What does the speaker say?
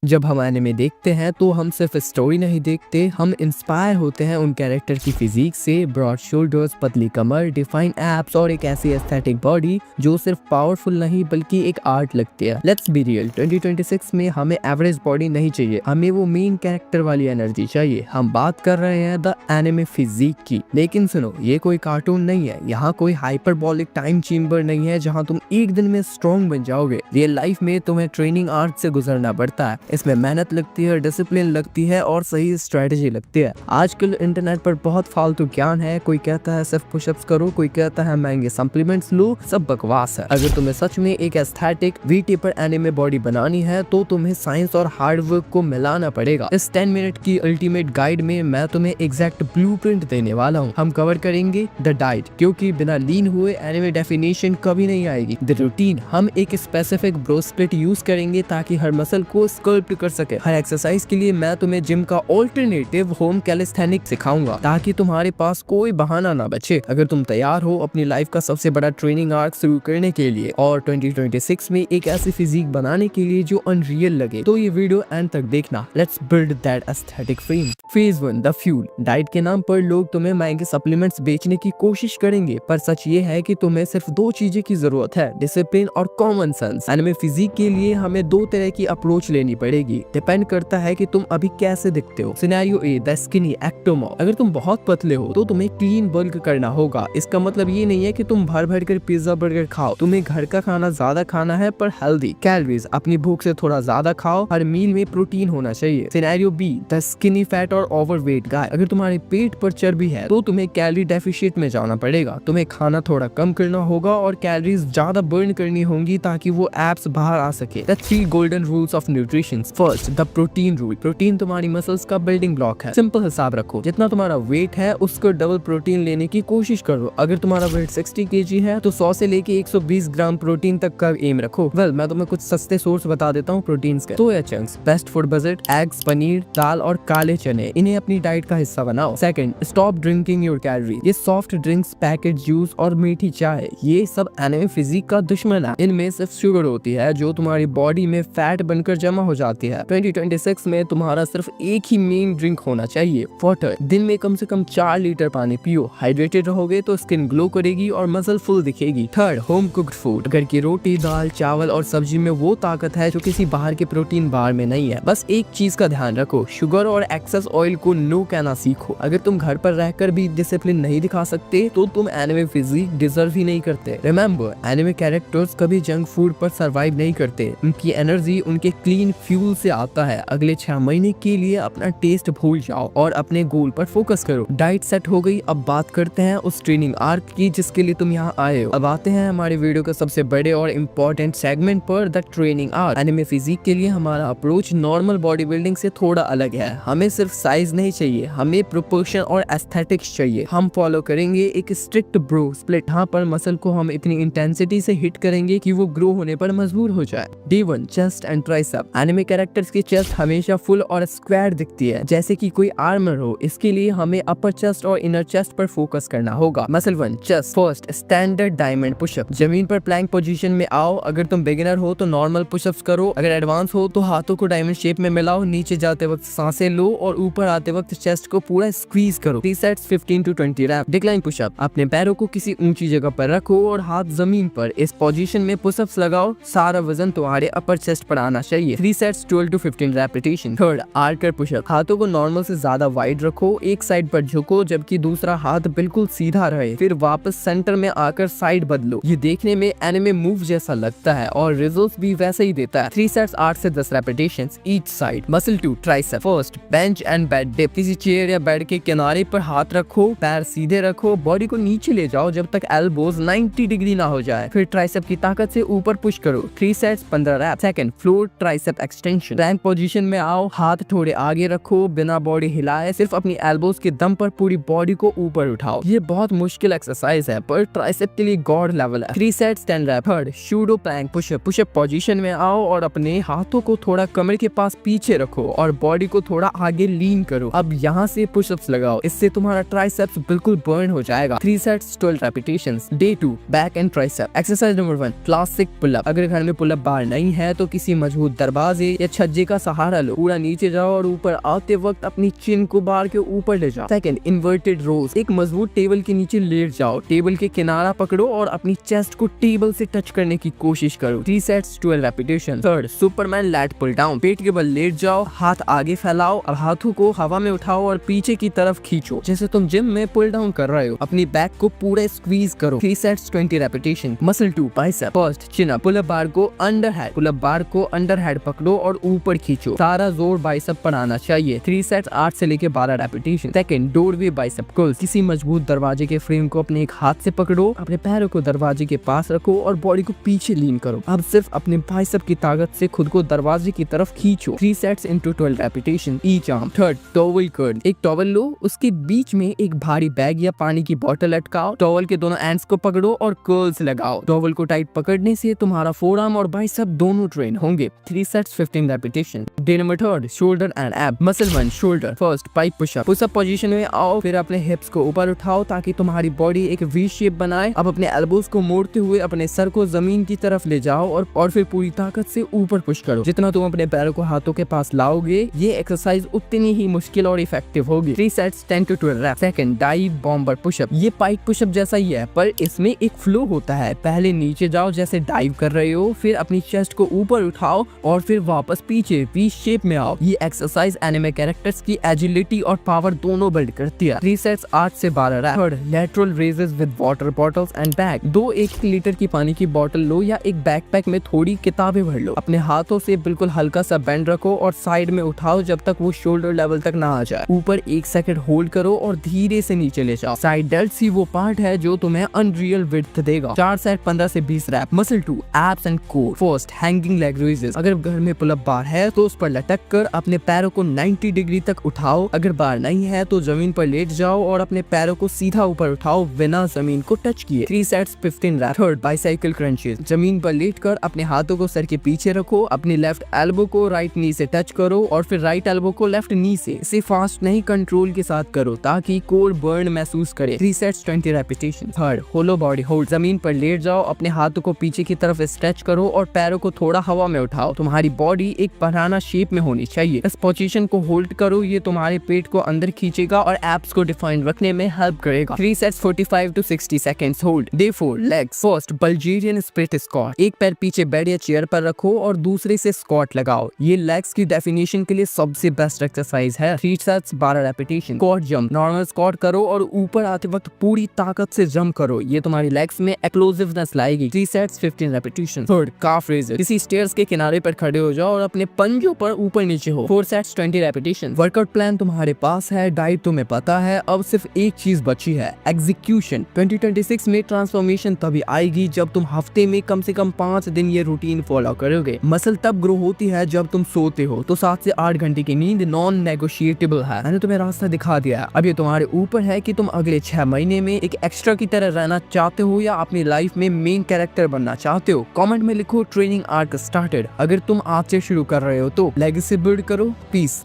जब हम एनिमे देखते हैं तो हम सिर्फ स्टोरी नहीं देखते, हम इंस्पायर होते हैं उन कैरेक्टर की फिजिक से। ब्रॉड शोल्डर्स, पतली कमर, डिफाइन एब्स और एक ऐसी एस्थेटिक बॉडी जो सिर्फ पावरफुल नहीं बल्कि एक आर्ट लगती है। लेट्स बी रियल, 2026 में हमें एवरेज बॉडी नहीं चाहिए, हमें वो मेन कैरेक्टर वाली एनर्जी चाहिए। हम बात कर रहे हैं द एनिमे फिजिक की। लेकिन सुनो, ये कोई कार्टून नहीं है, यहाँ कोई हाइपरबॉलिक टाइम चेम्बर नहीं है जहाँ तुम एक दिन में स्ट्रॉन्ग बन जाओगे। रियल लाइफ में तुम्हें ट्रेनिंग आर्ट से गुजरना पड़ता है। इसमें मेहनत लगती है, डिसिप्लिन लगती है और सही स्ट्रेटेजी लगती है। आजकल इंटरनेट पर बहुत फालतू ज्ञान है, कोई कहता है सिर्फ पुशअप्स करो, कोई कहता है महंगे सप्लीमेंट्स लो, सब बकवास है। अगर तुम्हें सच में एक aesthetic we taper anime body बनानी है तो तुम्हें साइंस और हार्ड वर्क को मिलाना पड़ेगा। इस 10 मिनट की अल्टीमेट गाइड में मैं तुम्हें एग्जैक्ट ब्लूप्रिंट देने वाला हूँ। हम कवर करेंगे द डाइट, क्योंकि बिना लीन हुए एनिमे डेफिनेशन कभी नहीं आएगी। द रूटीन, हम एक स्पेसिफिक ब्रो स्प्लिट यूज करेंगे ताकि हर मसल को स्कल्प्ट कर सके। हर एक्सरसाइज के लिए मैं तुम्हें जिम का ऑल्टरनेटिव होम कैलिस्थेनिक सिखाऊंगा ताकि तुम्हारे पास कोई बहाना ना बचे। अगर तुम तैयार हो अपनी लाइफ का सबसे बड़ा ट्रेनिंग आर्क शुरू करने के लिए और 2026 में एक ऐसी फिजिक बनाने के लिए जो अनरियल लगे, तो ये वीडियो एंड तक देखना। Let's build that aesthetic frame. Phase 1, the fuel. Diet के नाम पर लोग तुम्हें महंगे सप्लीमेंट्स बेचने की कोशिश करेंगे, पर सच ये है कि तुम्हें सिर्फ 2 चीजें की जरूरत है, डिसिप्लिन और कॉमन सेंस। एनिमे फिजिक के लिए हमें 2 तरह की अप्रोच लेनी पड़ेगी, डिपेंड करता है कि तुम अभी कैसे दिखते हो। Scenario A, the skinny ectomorph. अगर तुम बहुत पतले हो तो तुम्हें क्लीन बल्क करना होगा। इसका मतलब ये नहीं है कि तुम भर भर कर पिज्जा बर्गर खाओ, तुम्हें घर का खाना ज्यादा खाना है पर हेल्दी। कैलोरीज, अपनी भूख से थोड़ा ज्यादा खाओ, हर मील में प्रोटीन होना चाहिए। Scenario B, the skinny fat और ओवरवेट गाय। अगर तुम्हारे पेट पर चर्बी है तो तुम्हें कैलोरी डेफिशिएट में जाना पड़ेगा, तुम्हें खाना थोड़ा कम करना होगा और कैलोरीज ज्यादा बर्न करनी होंगी ताकि वो एब्स बाहर आ सके। The 3 golden rules of nutrition. First, the protein rule. Protein तुम्हारी मसल्स का बिल्डिंग ब्लॉक है। सिंपल हिसाब रखो, जितना तुम्हारा वेट है उसको डबल प्रोटीन लेने की कोशिश करो। अगर तुम्हारा वेट 60 kg है तो 100 से लेके 120 ग्राम प्रोटीन तक का एम रखो। मैं तुम्हें कुछ सस्ते सोर्स बता देता हूँ प्रोटीन के। Soya chunks, best food budget, eggs, paneer, दाल और काले चने, इन्हें अपनी डाइट का हिस्सा बनाओ। Second, stop drinking your calorie. ये सॉफ्ट ड्रिंक्स, पैकेट जूस और मीठी चाय, ये सब एनिमे फिजिक का दुश्मन है। इनमें सिर्फ शुगर होती है जो तुम्हारी बॉडी में फैट बनकर जमा हो जाती है। 2026 में तुम्हारा सिर्फ एक ही मेन ड्रिंक होना चाहिए, वाटर। दिन में कम से कम 4 लीटर पानी पियो। हाइड्रेटेड रहोगे तो स्किन ग्लो करेगी और मसल फुल दिखेगी। Third, home cooked food. घर की रोटी, दाल, चावल और सब्जी में वो ताकत है जो किसी बाहर के प्रोटीन बार में नहीं है। बस एक चीज का ध्यान रखो, शुगर और एक्सेस ऑयल को नो कहना सीखो। अगर तुम घर पर रहकर भी डिसिप्लिन नहीं दिखा सकते तो तुम एनिमे फिजिक डिजर्व ही नहीं करते। रिमेंबर, एनिमे कैरेक्टर्स कभी जंक फूड पर सरवाइव नहीं करते, उनकी एनर्जी उनके क्लीन फ्यूल से आता है। अगले 6 महीने के लिए अपना टेस्ट भूल जाओ और अपने गोल पर फोकस करो। डाइट सेट हो गई, अब बात करते हैं उस ट्रेनिंग आर्क की जिसके लिए तुम यहाँ आए हो। अब आते हैं हमारे वीडियो के सबसे बड़े और इम्पोर्टेंट सेगमेंट पर, the training arc. Anime physique के लिए हमारा अप्रोच नॉर्मल बॉडी बिल्डिंग से थोड़ा अलग है। हमें सिर्फ साइज नहीं चाहिए, हमें प्रोपोर्शन और एस्थेटिक्स चाहिए। हम फॉलो करेंगे एक स्ट्रिक्ट ब्रो स्प्लिट, यहाँ पर मसल को हम इतनी इंटेंसिटी से हिट करेंगे कि वो ग्रो होने पर मजबूर हो जाए। Day 1, chest and tricep. Anime characters की चेस्ट हमेशा फुल और स्क्वायर दिखती है, जैसे कि कोई आर्मर हो। इसके लिए हमें अपर चेस्ट और इनर चेस्ट पर फोकस करना होगा। Muscle 1, chest. First, standard diamond push up. जमीन पर प्लैंक पोजीशन में आओ। अगर तुम बिगिनर हो तो नॉर्मल पुशअप्स करो, अगर एडवांस हो तो हाथों को डायमंड शेप में मिलाओ। नीचे जाते वक्त सांसें लो और ऊपर आते वक्त चेस्ट को पूरा स्क्वीज करो। 3 sets, 15 to 20 rep. Decline push up. अपने पैरों को किसी ऊंची जगह पर रखो और हाथ जमीन पर। इस पोजीशन में पुशअप्स लगाओ, सारा वजन तुम्हारे अपर चेस्ट पर आना चाहिए। 3 sets, 12 to 15 repetition. Third, archer pushup. हाथों को नॉर्मल से ज्यादा वाइड रखो, एक साइड पर झुको जबकि दूसरा हाथ बिल्कुल सीधा रहे। फिर वापस सेंटर में आकर साइड बदलो। ये देखने में एनिमे मूव जैसा लगता है और रिजल्ट्स भी वैसे ही देता है। 3 सेट्स, 8 से 10 repetitions each side. Muscle 2, tricep. First, bench and bed dip. किसी चेयर या बेड के किनारे पर हाथ रखो, पैर सीधे रखो, बॉडी को नीचे ले जाओ जब तक एल्बोज 90 डिग्री ना हो जाए। फिर ट्राइसेप की ताकत से ऊपर पुश करो। 3 sets, 15 rep. Second, floor tricep extension. Rank position में आओ, हाथ थोड़े आगे रखो, बिना बॉडी हिलाए, सिर्फ अपनी एल्बोज के दम पर पूरी बॉडी को ऊपर उठाओ। ये बहुत मुश्किल एक्सरसाइज है पर ट्राइसेप के लिए गॉड लेवल है। 3 sets, 10 rep. Third, pseudo plank push up. Pushup position में आओ और अपने हाथों को थोड़ा कमर के पास पीछे रखो और बॉडी को थोड़ा आगे लीन करो। अब यहाँ से पुशअप्स लगाओ, इससे तुम्हारा ट्राइसेप्स बिल्कुल बर्न हो जाएगा। 3 sets, 12 repetitions. Day 2, back and tricep. Exercise number 1, classic pull up. अगर घर में पुलअप बार नहीं है तो किसी मजबूत दरवाजे दरवाजे या छज्जे का सहारा लो। पूरा नीचे जाओ और ऊपर आते वक्त अपनी चिन को बार के ऊपर ले जाओ। सेकंड, इन्वर्टेड रोज। एक मजबूत टेबल के नीचे लेट जाओ, टेबल के किनारा पकड़ो और अपनी चेस्ट को टेबल से टच करने की कोशिश करो। 3 sets 12 repetition. Third, superman lat pull down. पेट के बल लेट जाओ, हाथ आगे फैलाओ और हाथों को हवा में उठाओ और पीछे की तरफ खींचो जैसे तुम जिम में पुल डाउन कर रहे हो। अपनी बैक को पूरा स्क्वीज करो। 3 sets 20 repetition. Muscle 2 bicep. First, chin up. Pull up bar को under head, pull up bar को अंडर हेड पकड़ो और ऊपर खींचो। सारा जोर बाइसेप पर आना चाहिए। 3 सेट्स 8 से लेके 12 repetition. Second, doorway bicep curls. किसी मजबूत दरवाजे के फ्रेम को अपने एक हाथ से पकड़ो, अपने पैरों को दरवाजे के पास रखो और बॉडी को पीछे लीन करो। अब सिर्फ अपने बाइसेप की ताकत से खुद को दरवाजे की तरफ खींचो। 3 sets into 12 repetition each arm. Third, towel curl. एक टॉवल लो, उसके बीच में एक भारी बैग या पानी की बोतल लटकाओ। टॉवल के दोनों एंड्स को पकड़ो और कर्ल्स लगाओ। टॉवल को टाइट पकड़ने से तुम्हारा फोरआर्म और बाइसेप दोनों ट्रेन होंगे। 3 sets 15 repetition. Day number third, shoulder and ab. Muscle 1 shoulder. First, pike pushup. Pushup position में आओ, फिर अपने हिप्स को ऊपर उठाओ ताकि तुम्हारी बॉडी एक वी शेप बनाए। अब अपने एल्बोज को मोड़ते हुए अपने सर को जमीन की तरफ ले जाओ और फिर पूरी ताकत से ऊपर पुश करो। जितना तुम अपने पैरों को हाथों के पास लाओगे, ये एक्सरसाइज उतनी ही मुश्किल और इफेक्टिव होगी। 3 sets 10 to 12 rep. Second, dive bomber push up. ये पाइप पुशअप जैसा ही है पर इसमें एक फ्लो होता है। पहले नीचे जाओ जैसे डाइव कर रहे हो, फिर अपनी चेस्ट को ऊपर उठाओ और फिर वापस पीछे वी शेप में आओ। ये एक्सरसाइज एनिमे कैरेक्टर्स की एजिलिटी और पावर दोनों बिल्ड करती है। 3 सेट्स 8 से 12 rape. Third, lateral raises with water bottles and bag. 2 1 litre की पानी की बोतल लो या एक बैकपैक में थोड़ी किताबें भर लो। अपने हाथों से बिल्कुल हल्का सा बेंड रखो और साइड में उठाओ जब तक वो शोल्डर लेवल तक ना आ जाए। ऊपर 1 सेकंड होल्ड करो और धीरे से नीचे ले जाओ। साइड डेल्ट्स ही वो पार्ट है जो तुम्हें अनरियल विड्थ देगा। 4 सेट 15 से 20 rep. Muscle 2 abs and core. First, hanging leg raises. अगर घर में पुल अप बार है तो उस पर लटक कर अपने पैरों को 90 डिग्री तक उठाओ। अगर बार नहीं है तो जमीन पर लेट जाओ और अपने पैरों को सीधा ऊपर उठाओ बिना जमीन को टच किए। 3 sets 15 rep. Third, bicycle crunches. जमीन पर लेटकर अपने हाथों को सर के पीछे रखो, अपने लेफ्ट एल्बो को राइट नी से टच करो और फिर राइट एल्बो को लेफ्ट नी से। इसे फास्ट नहीं, कंट्रोल के साथ करो ताकि कोर बर्न महसूस करे। 3 सेट्स 20 रेपिटेशन। थर्ड, होलो बॉडी होल्ड। जमीन पर लेट जाओ, अपने हाथों को पीछे की तरफ स्ट्रेच करो और पैरों को थोड़ा हवा में उठाओ। तुम्हारी बॉडी एक बनाना शेप में होनी चाहिए। इस पोजीशन को होल्ड करो, ये तुम्हारे पेट को अंदर खींचेगा और एब्स को डिफाइन रखने में हेल्प करेगा। 3 sets 45 to 60 seconds hold. Day 4, legs. First, Bulgarian split squat. एक पैर पीछे बेड या चेयर पर रखो और दूसरे से स्क्वाट लगाओ। ये लेग्स की डेफिनेशन के लिए सबसे बेस्ट एक्सरसाइज है। 3 sets 12 repetition. Squat jump. Normal squat करो और ऊपर आते वक्त पूरी ताकत से जंप करो। ये तुम्हारी लेग्स में एक्सप्लोसिवनेस लाएगी। 3 सेट्स 15 रेपिटेशन। थर्ड, काफ रेजर। किसी स्टेयर्स के किनारे पर खड़े हो जाओ और अपने पंजों पर ऊपर नीचे हो। 4 सेट्स 20 रेपिटेशन। वर्कआउट प्लान तुम्हारे पास है, डाइट तुम्हें पता है, अब सिर्फ एक चीज बची है, एग्जीक्यूशन। 2026 में ट्रांसफॉर्मेशन तभी आएगी जब तुम हफ्ते में कम से कम 5 दिन ये रूटीन फॉलो करोगे। मसल तब ग्रो होती है जब तुम सोते हो, तो 7 से 8 घंटे की नींद नॉन नेगोशिएटेबल है। मैंने तुम्हें रास्ता दिखा दिया है, अब ये तुम्हारे ऊपर है कि तुम अगले 6 महीने में एक एक्स्ट्रा की तरह रहना चाहते हो या अपनी लाइफ में मेन कैरेक्टर बनना चाहते हो। कमेंट में लिखो ट्रेनिंग आर्क स्टार्टेड अगर तुम आज से शुरू कर रहे हो तो। लेगेसी बिल्ड करो। पीस।